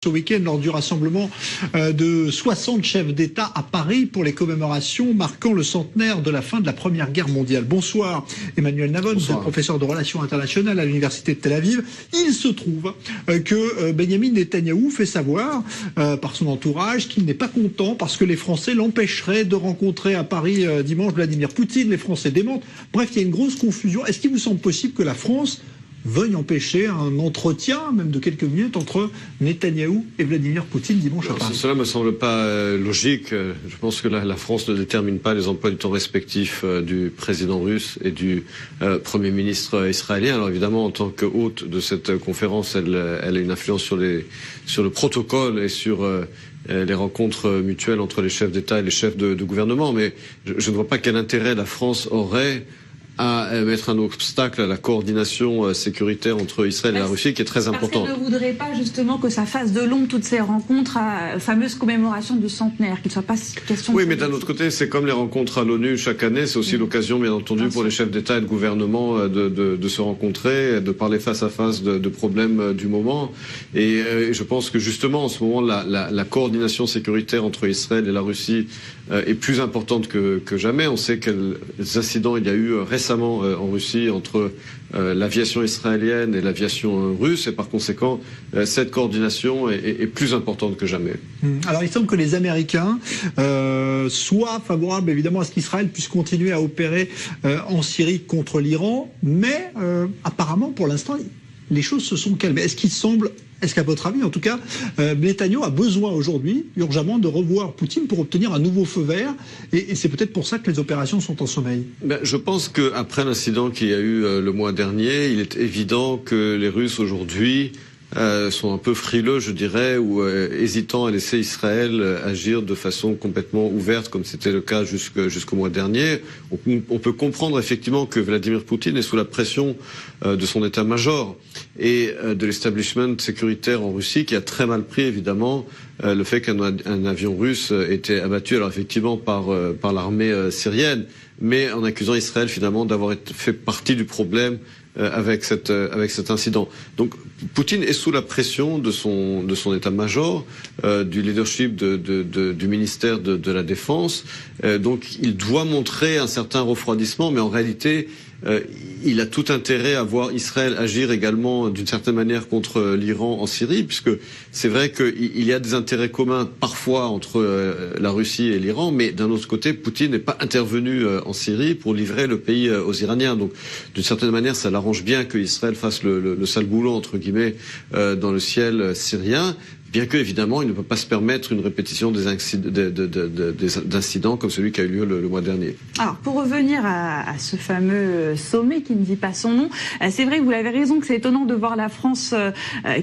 Ce week-end, lors du rassemblement de 60 chefs d'État à Paris pour les commémorations marquant le centenaire de la fin de la Première Guerre mondiale. Bonsoir Emmanuel Navon, vous êtes professeur de relations internationales à l'Université de Tel Aviv. Il se trouve que Benyamin Netanyahou fait savoir par son entourage qu'il n'est pas content parce que les Français l'empêcheraient de rencontrer à Paris dimanche Vladimir Poutine. Les Français démentent. Bref, il y a une grosse confusion. Est-ce qu'il vous semble possible que la France veuille empêcher un entretien, même de quelques minutes, entre Netanyahou et Vladimir Poutine dimanche à Paris? Cela me semble pas logique. Je pense que la France ne détermine pas les emplois du temps respectifs du président russe et du Premier ministre israélien. Alors évidemment, en tant que hôte de cette conférence, elle a une influence sur le protocole et sur les rencontres mutuelles entre les chefs d'État et les chefs de gouvernement. Mais je ne vois pas quel intérêt la France aurait à mettre un obstacle à la coordination sécuritaire entre Israël et la Russie, qui est très importante. Parce qu'elle ne voudrait pas justement que ça fasse de l'ombre toutes ces rencontres à fameuse commémoration du centenaire, qu'il ne soit pas question. Oui, mais d'un autre côté, c'est comme les rencontres à l'ONU chaque année, c'est aussi l'occasion, bien entendu, pour les chefs d'État et de gouvernement de se rencontrer, de parler face à face de problèmes du moment. Et je pense que justement, en ce moment, la coordination sécuritaire entre Israël et la Russie est plus importante que jamais. On sait quels incidents il y a eu récemment en Russie entre l'aviation israélienne et l'aviation russe, et par conséquent, cette coordination est plus importante que jamais. Alors il semble que les Américains soient favorables évidemment à ce qu'Israël puisse continuer à opérer en Syrie contre l'Iran, mais apparemment pour l'instant les choses se sont calmées. Est-ce qu'à votre avis, en tout cas, Netanyahou a besoin aujourd'hui, urgemment, de revoir Poutine pour obtenir un nouveau feu vert? Et c'est peut-être pour ça que les opérations sont en sommeil. Je pense qu'après l'incident qu'il y a eu le mois dernier, il est évident que les Russes aujourd'hui sont un peu frileux, je dirais, ou hésitants à laisser Israël agir de façon complètement ouverte, comme c'était le cas jusqu'au mois dernier. On peut comprendre effectivement que Vladimir Poutine est sous la pression de son état-major et de l'establishment sécuritaire en Russie, qui a très mal pris évidemment le fait qu'un avion russe était abattu, alors effectivement par l'armée syrienne, mais en accusant Israël finalement d'avoir fait partie du problème avec cet incident. Donc Poutine est sous la pression de son état-major, du leadership du ministère de la Défense. Donc il doit montrer un certain refroidissement, mais en réalité il a tout intérêt à voir Israël agir également d'une certaine manière contre l'Iran en Syrie, puisque c'est vrai qu'il y a des intérêts communs parfois entre la Russie et l'Iran, mais d'un autre côté, Poutine n'est pas intervenu en Syrie pour livrer le pays aux Iraniens. Donc d'une certaine manière, ça l'arrange bien que Israël fasse le sale boulot, entre guillemets, dans le ciel syrien. Bien que, évidemment, il ne peut pas se permettre une répétition d'incidents comme celui qui a eu lieu le mois dernier. Alors, pour revenir à ce fameux sommet qui ne dit pas son nom, c'est vrai que vous avez raison que c'est étonnant de voir la France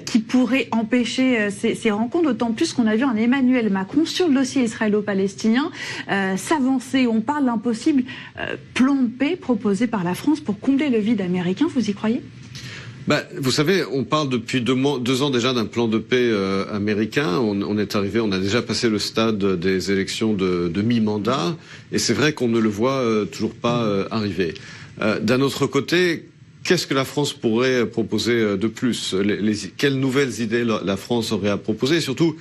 qui pourrait empêcher ces rencontres, d'autant plus qu'on a vu un Emmanuel Macron sur le dossier israélo-palestinien s'avancer. On parle d'un possible plan de paix proposé par la France pour combler le vide américain. Vous y croyez ? Vous savez, on parle depuis 2 ans déjà d'un plan de paix américain. On a déjà passé le stade des élections de mi-mandat, et c'est vrai qu'on ne le voit toujours pas arriver. D'un autre côté, qu'est-ce que la France pourrait proposer de plus? Quelles nouvelles idées la France aurait à proposer? Et surtout,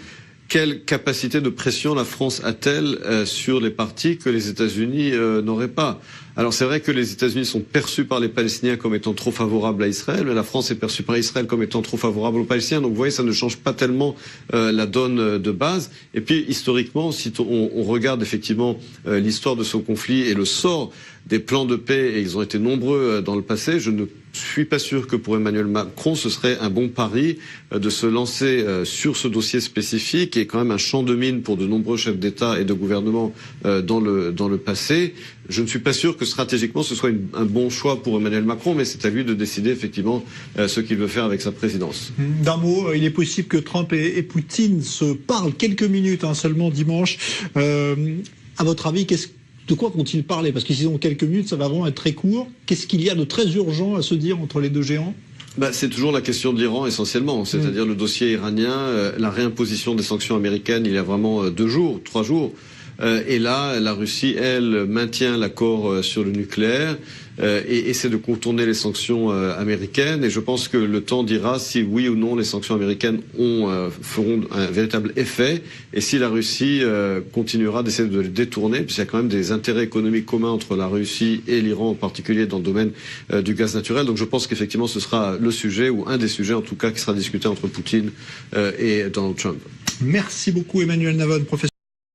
quelle capacité de pression la France a-t-elle sur les partis que les États-Unis n'auraient pas? Alors c'est vrai que les États-Unis sont perçus par les Palestiniens comme étant trop favorables à Israël, mais la France est perçue par Israël comme étant trop favorable aux Palestiniens. Donc vous voyez, ça ne change pas tellement la donne de base. Et puis historiquement, si on regarde effectivement l'histoire de ce conflit et le sort des plans de paix, et ils ont été nombreux dans le passé, je ne suis pas sûr que pour Emmanuel Macron, ce serait un bon pari de se lancer sur ce dossier spécifique, qui est quand même un champ de mine pour de nombreux chefs d'État et de gouvernement dans le passé. Je ne suis pas sûr que stratégiquement ce soit un bon choix pour Emmanuel Macron, mais c'est à lui de décider effectivement ce qu'il veut faire avec sa présidence. D'un mot, il est possible que Trump et Poutine se parlent quelques minutes seulement dimanche. À votre avis, de quoi vont-ils parler? Parce que s'ils ont quelques minutes, ça va vraiment être très court. Qu'est-ce qu'il y a de très urgent à se dire entre les deux géants? C'est toujours la question de l'Iran essentiellement, c'est-à-dire le dossier iranien, la réimposition des sanctions américaines il y a vraiment 3 jours. Et là, la Russie, elle, maintient l'accord sur le nucléaire et essaie de contourner les sanctions américaines. Et je pense que le temps dira si oui ou non les sanctions américaines feront un véritable effet et si la Russie continuera d'essayer de les détourner, puisqu'il y a quand même des intérêts économiques communs entre la Russie et l'Iran, en particulier dans le domaine du gaz naturel. Donc je pense qu'effectivement ce sera le sujet, ou un des sujets en tout cas, qui sera discuté entre Poutine et Donald Trump. Merci beaucoup Emmanuel Navon, professeur.